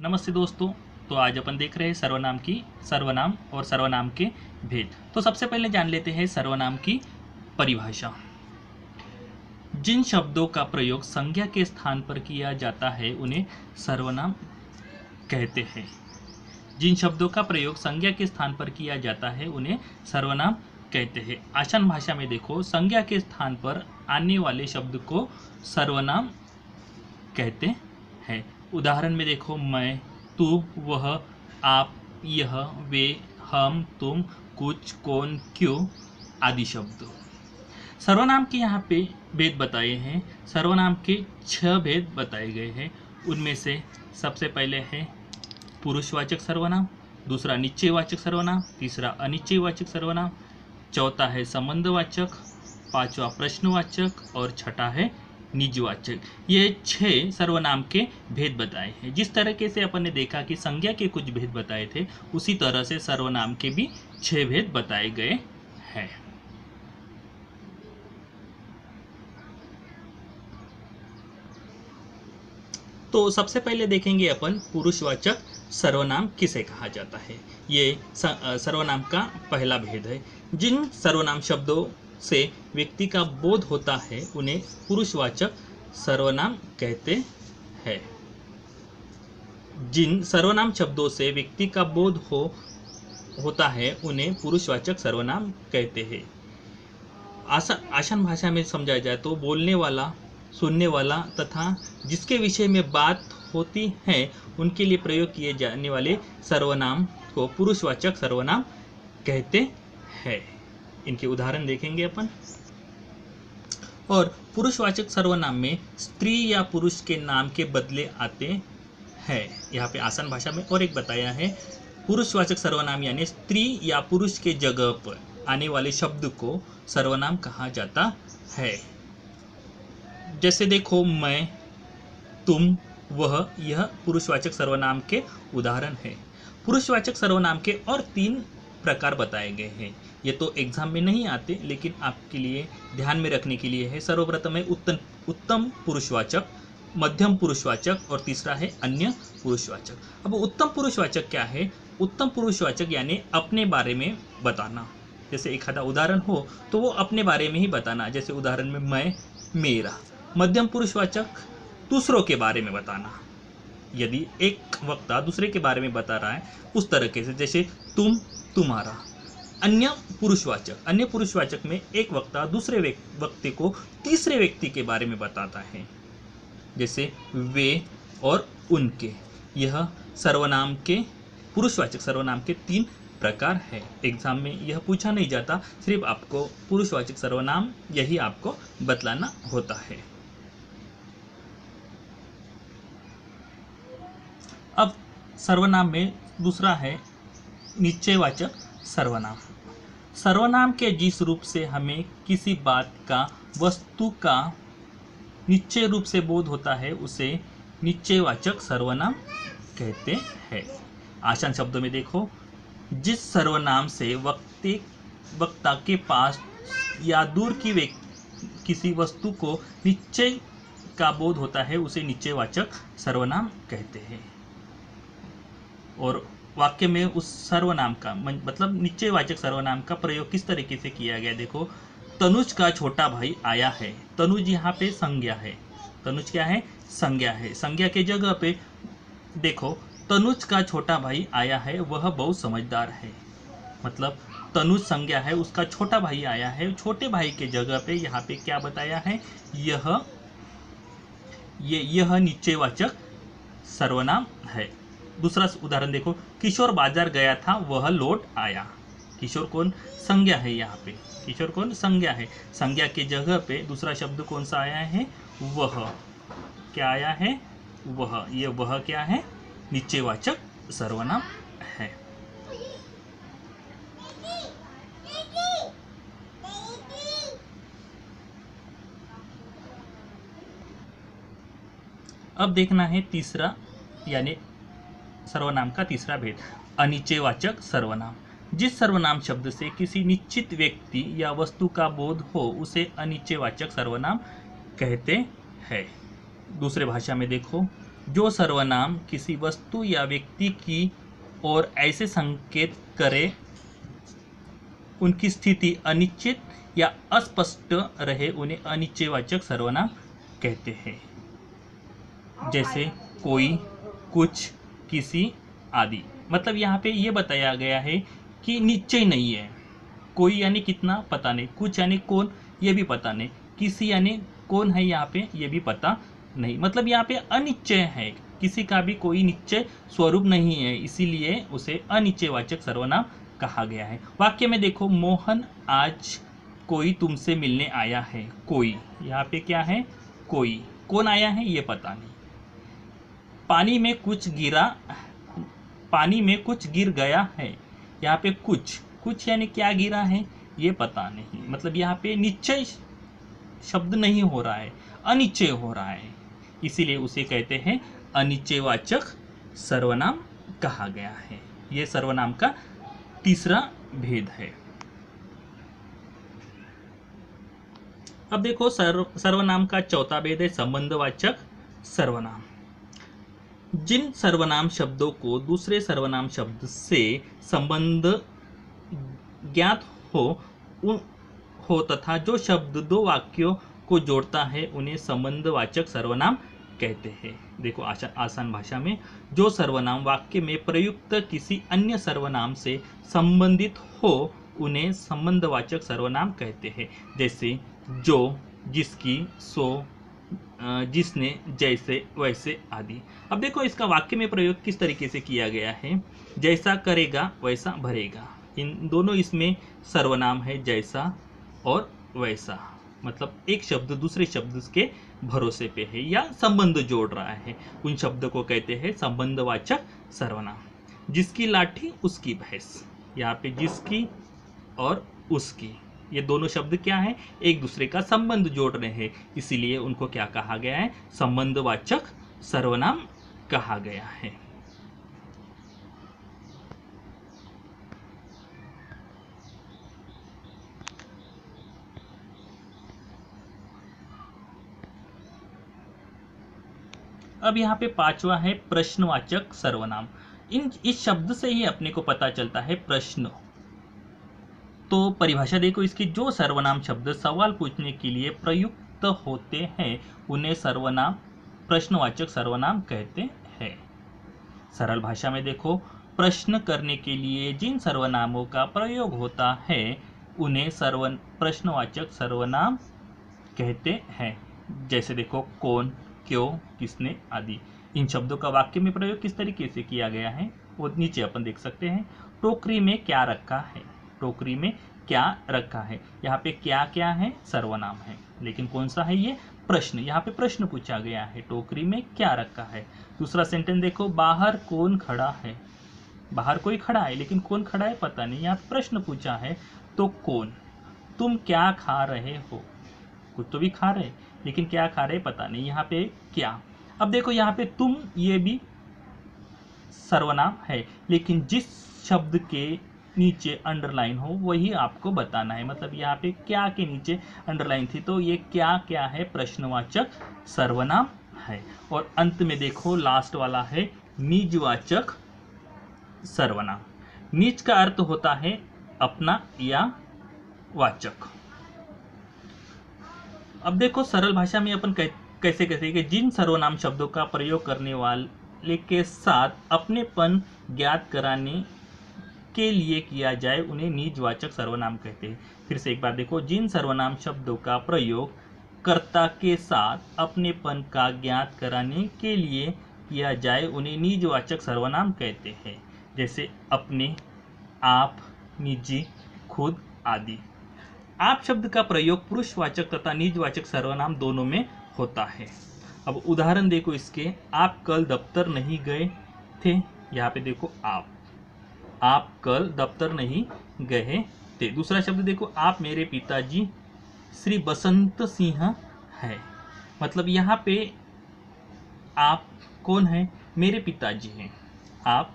नमस्ते दोस्तों। तो आज अपन देख रहे हैं सर्वनाम और सर्वनाम के भेद। तो सबसे पहले जान लेते हैं सर्वनाम की परिभाषा। जिन शब्दों का प्रयोग संज्ञा के स्थान पर किया जाता है उन्हें सर्वनाम कहते हैं। जिन शब्दों का प्रयोग संज्ञा के स्थान पर किया जाता है उन्हें सर्वनाम कहते हैं। आसान भाषा में देखो, संज्ञा के स्थान पर आने वाले शब्द को सर्वनाम कहते हैं। उदाहरण में देखो, मैं, तू, वह, आप, यह, वे, हम, तुम, कुछ, कौन, क्यों आदि शब्द। सर्वनाम के यहाँ पे भेद बताए हैं। सर्वनाम के 6 भेद बताए गए हैं। उनमें से सबसे पहले है पुरुषवाचक सर्वनाम, दूसरा निश्चयवाचक सर्वनाम, तीसरा अनिश्चयवाचक सर्वनाम, चौथा है संबंधवाचक, पांचवा प्रश्नवाचक और छठा है निजवाचक। ये 6 सर्वनाम के भेद बताए हैं। जिस तरीके से अपन ने देखा कि संज्ञा के कुछ भेद बताए थे, उसी तरह से सर्वनाम के भी 6 भेद बताए गए हैं। तो सबसे पहले देखेंगे अपन पुरुषवाचक सर्वनाम किसे कहा जाता है। ये सर्वनाम का पहला भेद है। जिन सर्वनाम शब्दों से व्यक्ति का बोध होता है उन्हें पुरुषवाचक सर्वनाम कहते हैं। जिन सर्वनाम शब्दों से व्यक्ति का बोध होता है उन्हें पुरुषवाचक सर्वनाम कहते हैं। आसान भाषा में समझाया जाए तो बोलने वाला, सुनने वाला तथा जिसके विषय में बात होती है उनके लिए प्रयोग किए जाने वाले सर्वनाम को पुरुषवाचक सर्वनाम कहते हैं। इनके उदाहरण देखेंगे अपन। और पुरुषवाचक सर्वनाम में स्त्री या पुरुष के नाम के बदले आते हैं। यहाँ पे आसान भाषा में और एक बताया है, पुरुषवाचक सर्वनाम यानी स्त्री या पुरुष के जगह पर आने वाले शब्द को सर्वनाम कहा जाता है। जैसे देखो, मैं, तुम, वह, यह पुरुषवाचक सर्वनाम के उदाहरण है। पुरुषवाचक सर्वनाम के और 3 प्रकार बताए गए हैं। ये तो एग्जाम में नहीं आते, लेकिन आपके लिए ध्यान में रखने के लिए है। सर्वप्रथम है उत्तम पुरुषवाचक, मध्यम पुरुषवाचक और तीसरा है अन्य पुरुषवाचक। अब उत्तम पुरुषवाचक क्या है? उत्तम पुरुषवाचक यानी अपने बारे में बताना। जैसे एक आधा उदाहरण हो तो वो अपने बारे में ही बताना। जैसे उदाहरण में मैं, मेरा। मध्यम पुरुषवाचक दूसरों के बारे में बताना। यदि एक वक्ता दूसरे के बारे में बता रहा है उस तरीके से, जैसे तुम, तुम्हारा। अन्य पुरुषवाचक में एक वक्ता दूसरे व्यक्ति को तीसरे व्यक्ति के बारे में बताता है। जैसे वे और उनके। यह सर्वनाम के पुरुषवाचक सर्वनाम के 3 प्रकार है। एग्जाम में यह पूछा नहीं जाता, सिर्फ आपको पुरुषवाचक सर्वनाम यही आपको बतलाना होता है। अब सर्वनाम में दूसरा है निश्चयवाचक सर्वनाम। सर्वनाम के जिस रूप से हमें किसी बात का, वस्तु का निश्चय रूप से बोध होता है उसे निश्चयवाचक सर्वनाम कहते हैं। आसान शब्दों में देखो, जिस सर्वनाम से वक्ता के पास या दूर की किसी वस्तु को निश्चय का बोध होता है उसे निश्चयवाचक सर्वनाम कहते हैं। और वाक्य में उस सर्वनाम का मतलब निश्चयवाचक सर्वनाम का प्रयोग किस तरीके से किया गया, देखो। तनुज का छोटा भाई आया है। तनुज यहाँ पे संज्ञा है। तनुज क्या है? संज्ञा है। संज्ञा के जगह पे देखो, तनुज का छोटा भाई आया है, वह बहुत समझदार है। मतलब तनुज संज्ञा है, उसका छोटा भाई आया है। छोटे भाई के जगह पे यहाँ पे क्या बताया है? यह निश्चयवाचक सर्वनाम है। दूसरा उदाहरण देखो, किशोर बाजार गया था, वह लौट आया। किशोर कौन? संज्ञा है। यहाँ पे किशोर कौन? संज्ञा है। संज्ञा के जगह पे दूसरा शब्द कौन सा आया है? वह। क्या आया है? वह। ये वह क्या है? निश्चयवाचक सर्वनाम है। अब देखना है तीसरा यानी सर्वनाम का तीसरा भेद, अनिश्चयवाचक सर्वनाम। जिस सर्वनाम शब्द से किसी निश्चित व्यक्ति या वस्तु का बोध हो उसे अनिश्चयवाचक सर्वनाम कहते हैं। दूसरे भाषा में देखो, जो सर्वनाम किसी वस्तु या व्यक्ति की ओर ऐसे संकेत करे उनकी स्थिति अनिश्चित या अस्पष्ट रहे, उन्हें अनिश्चयवाचक सर्वनाम कहते हैं। जैसे कोई, कुछ, किसी आदि। मतलब यहाँ पे ये बताया गया है कि निश्चय नहीं है। कोई यानी कितना पता नहीं, कुछ यानी कौन ये भी पता नहीं, किसी यानी कौन है यहाँ पे ये भी पता नहीं। मतलब यहाँ पे अनिश्चय है, किसी का भी कोई निश्चय स्वरूप नहीं है, इसीलिए उसे अनिश्चयवाचक सर्वनाम कहा गया है। वाक्य में देखो, मोहन आज कोई तुमसे मिलने आया है। कोई यहाँ पे क्या है, कोई, कौन आया है ये पता नहीं। पानी में कुछ गिर गया है। यहाँ पे कुछ यानी क्या गिरा है ये पता नहीं। मतलब यहाँ पे निश्चय शब्द नहीं हो रहा है, अनिश्चय हो रहा है, इसीलिए उसे कहते हैं अनिश्चयवाचक सर्वनाम कहा गया है। ये सर्वनाम का तीसरा भेद है। अब देखो सर्वनाम का चौथा भेद है संबंधवाचक सर्वनाम। जिन सर्वनाम शब्दों को दूसरे सर्वनाम शब्द से संबंध ज्ञात हो तथा जो शब्द दो वाक्यों को जोड़ता है उन्हें संबंधवाचक सर्वनाम कहते हैं। देखो आसान भाषा में, जो सर्वनाम वाक्य में प्रयुक्त किसी अन्य सर्वनाम से संबंधित हो उन्हें संबंधवाचक सर्वनाम कहते हैं। जैसे जो, जिसकी, सो, जिसने, जैसे, वैसे आदि। अब देखो इसका वाक्य में प्रयोग किस तरीके से किया गया है। जैसा करेगा वैसा भरेगा, इन दोनों इसमें सर्वनाम है, जैसा और वैसा। मतलब एक शब्द दूसरे शब्द के भरोसे पे है या संबंध जोड़ रहा है, उन शब्द को कहते हैं संबंधवाचक सर्वनाम। जिसकी लाठी उसकी भैंस, यहाँ पे जिसकी और उसकी ये दोनों शब्द क्या है, एक दूसरे का संबंध जोड़ रहे हैं, इसीलिए उनको क्या कहा गया है, संबंधवाचक सर्वनाम कहा गया है। अब यहाँ पे पांचवा है प्रश्नवाचक सर्वनाम। इस शब्द से ही अपने को पता चलता है प्रश्न। तो परिभाषा देखो इसकी, जो सर्वनाम शब्द सवाल पूछने के लिए प्रयुक्त होते हैं उन्हें सर्वनाम प्रश्नवाचक सर्वनाम कहते हैं। सरल भाषा में देखो, प्रश्न करने के लिए जिन सर्वनामों का प्रयोग होता है उन्हें प्रश्नवाचक सर्वनाम कहते हैं। जैसे देखो कौन, क्यों, किसने आदि। इन शब्दों का वाक्य में प्रयोग किस तरीके से किया गया है वो नीचे अपन देख सकते हैं। टोकरी में क्या रखा है, टोकरी में क्या रखा है, यहाँ पे क्या क्या है, सर्वनाम है, लेकिन कौन सा है ये, प्रश्न। यहाँ पे प्रश्न पूछा गया है, टोकरी में क्या रखा है। दूसरा सेंटेंस देखो, बाहर कौन खड़ा है, बाहर कोई खड़ा है लेकिन कौन खड़ा है पता नहीं, यहाँ प्रश्न पूछा है तो कौन। तुम क्या खा रहे हो, कुछ तो भी खा रहे लेकिन क्या खा रहे पता नहीं, यहाँ पे क्या। अब देखो यहाँ पे तुम ये भी सर्वनाम है, लेकिन जिस शब्द के नीचे अंडरलाइन हो वही आपको बताना है। मतलब यहाँ पे क्या के नीचे अंडरलाइन थी तो ये क्या क्या है, प्रश्नवाचक सर्वनाम है। और अंत में देखो लास्ट वाला है निजवाचक सर्वनाम। निज का अर्थ होता है अपना या वाचक। अब देखो सरल भाषा में अपन कैसे कहते कि जिन सर्वनाम शब्दों का प्रयोग करने वाले के साथ अपनेपन ज्ञात कराने के लिए किया जाए उन्हें निजवाचक सर्वनाम कहते हैं। फिर से एक बार देखो, जिन सर्वनाम शब्दों का प्रयोग कर्ता के साथ अपनेपन का ज्ञात कराने के लिए किया जाए उन्हें निजवाचक सर्वनाम कहते हैं। जैसे अपने, आप, निजी, खुद आदि। आप शब्द का प्रयोग पुरुषवाचक तथा निजवाचक सर्वनाम दोनों में होता है। अब उदाहरण देखो इसके, आप कल दफ्तर नहीं गए थे, यहाँ पे देखो आप कल दफ्तर नहीं गए थे। दूसरा शब्द देखो, आप मेरे पिताजी श्री बसंत सिंह है। मतलब यहाँ पे आप कौन है, मेरे पिताजी हैं। आप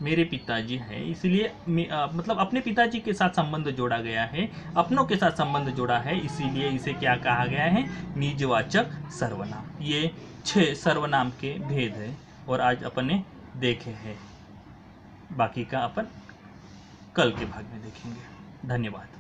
मेरे पिताजी है, इसलिए मतलब अपने पिताजी के साथ संबंध जोड़ा गया है, अपनों के साथ संबंध जोड़ा है, इसीलिए इसे क्या कहा गया है, निजवाचक सर्वनाम। ये 6 सर्वनाम के भेद है और आज अपन ने देखे हैं। बाकी का अपन कल के भाग में देखेंगे। धन्यवाद।